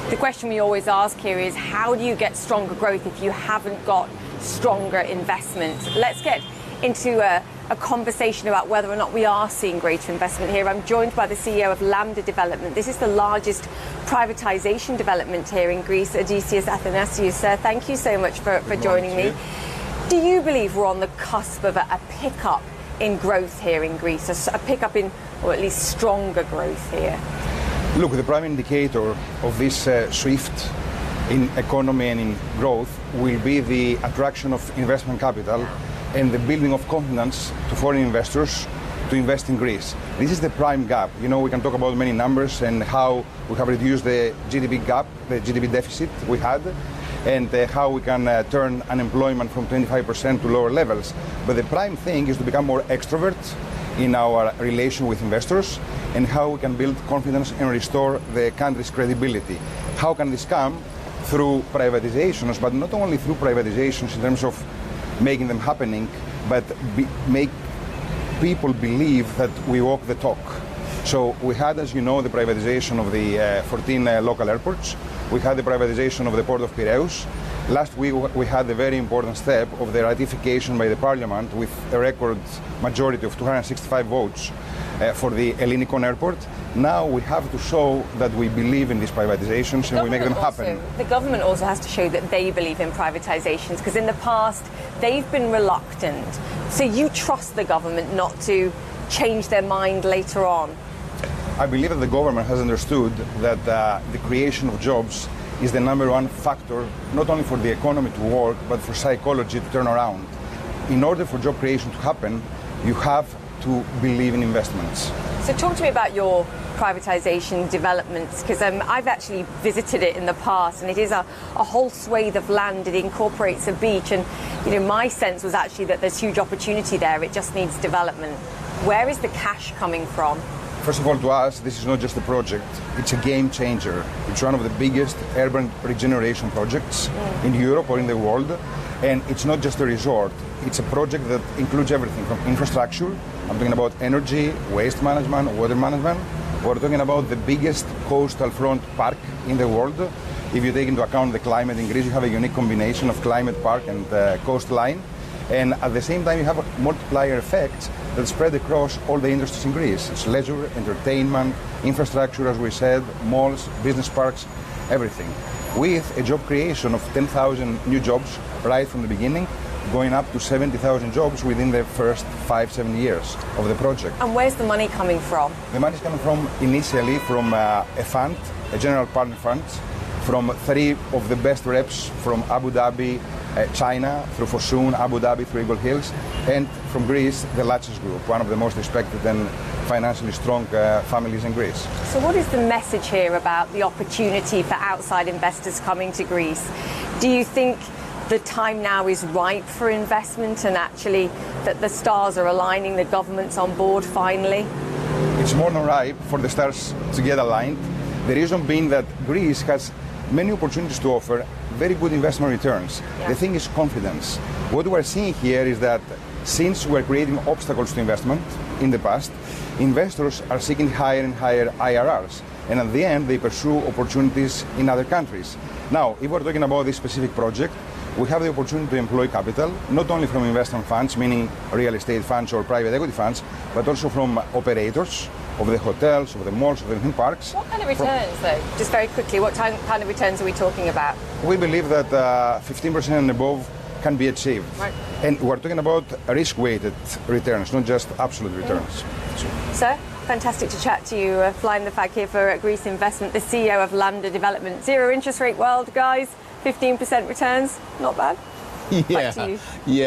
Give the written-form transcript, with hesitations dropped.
The question we always ask here is, how do you get stronger growth if you haven't got stronger investment? Let's get into a conversation about whether or not we are seeing greater investment here. I'm joined by the CEO of Lamda Development. This is the largest privatization development here in Greece, Odysseas, Athanasίου. Sir, thank you so much for joining me. Do you believe we're on the cusp of a pickup in growth here in Greece, a pickup in, or at least stronger growth here? Look, the prime indicator of this shift in economy and in growth will be the attraction of investment capital and the building of confidence to foreign investors to invest in Greece. This is the prime gap. You know, we can talk about many numbers and how we have reduced the GDP gap, the GDP deficit we had, and how we can turn unemployment from 25% to lower levels. But the prime thing is to become more extrovert in our relation with investors and how we can build confidence and restore the country's credibility. How can this come? Through privatizations, but not only through privatizations in terms of making them happening, but make people believe that we walk the talk. So we had, as you know, the privatization of the 14 local airports. We had the privatization of the port of Piraeus. Last week we had the very important step of the ratification by the parliament with a record majority of 265 votes for the Ελληνικό airport. Now we have to show that we believe in these privatizations and we make them happen. The government also has to show that they believe in privatizations, because in the past they've been reluctant. So you trust the government not to change their mind later on? I believe that the government has understood that the creation of jobs is the number one factor, not only for the economy to work, but for psychology to turn around. In order for job creation to happen, you have to believe in investments. So talk to me about your privatization developments, because I've actually visited it in the past, and it is a whole swathe of land. It incorporates a beach, and my sense was actually that there's huge opportunity there. It just needs development. Where is the cash coming from? First of all, to us, this is not just a project, it's a game changer. It's one of the biggest urban regeneration projects in Europe or in the world. And it's not just a resort, it's a project that includes everything from infrastructure. I'm talking about energy, waste management, water management. We're talking about the biggest coastal front park in the world. If you take into account the climate in Greece, you have a unique combination of climate park and coastline. And at the same time, you have multiplier effects that spread across all the industries in Greece. It's leisure, entertainment, infrastructure, as we said, malls, business parks, everything. With a job creation of 10,000 new jobs right from the beginning, going up to 70,000 jobs within the first 5-7 years of the project. And where's the money coming from? The money is coming from, initially, from a fund, a general partner fund, from 3 of the best reps from Abu Dhabi, China, through Fosun, Abu Dhabi, through Eagle Hills, and from Greece, the Latches Group, one of the most respected and financially strong families in Greece. So what is the message here about the opportunity for outside investors coming to Greece? Do you think the time now is ripe for investment, and actually that the stars are aligning, the government's on board finally? It's more than ripe for the stars to get aligned. The reason being that Greece has many opportunities to offer very good investment returns. The thing is confidence. What we're seeing here is that since we're creating obstacles to investment in the past, investors are seeking higher and higher IRRs. And at the end, they pursue opportunities in other countries. Now, if we're talking about this specific project, we have the opportunity to employ capital, not only from investment funds, meaning real estate funds or private equity funds, but also from operators of the hotels, of the malls, of the theme parks. What kind of returns, though? Just very quickly, what kind of returns are we talking about? We believe that 15% and above can be achieved. Right. And we're talking about risk-weighted returns, not just absolute returns. Sir, fantastic to chat to you. Flying the flag here for Greece Investment, the CEO of Lamda Development. Zero interest rate world, guys. 15% returns, not bad. Yeah. Back to you. Yeah.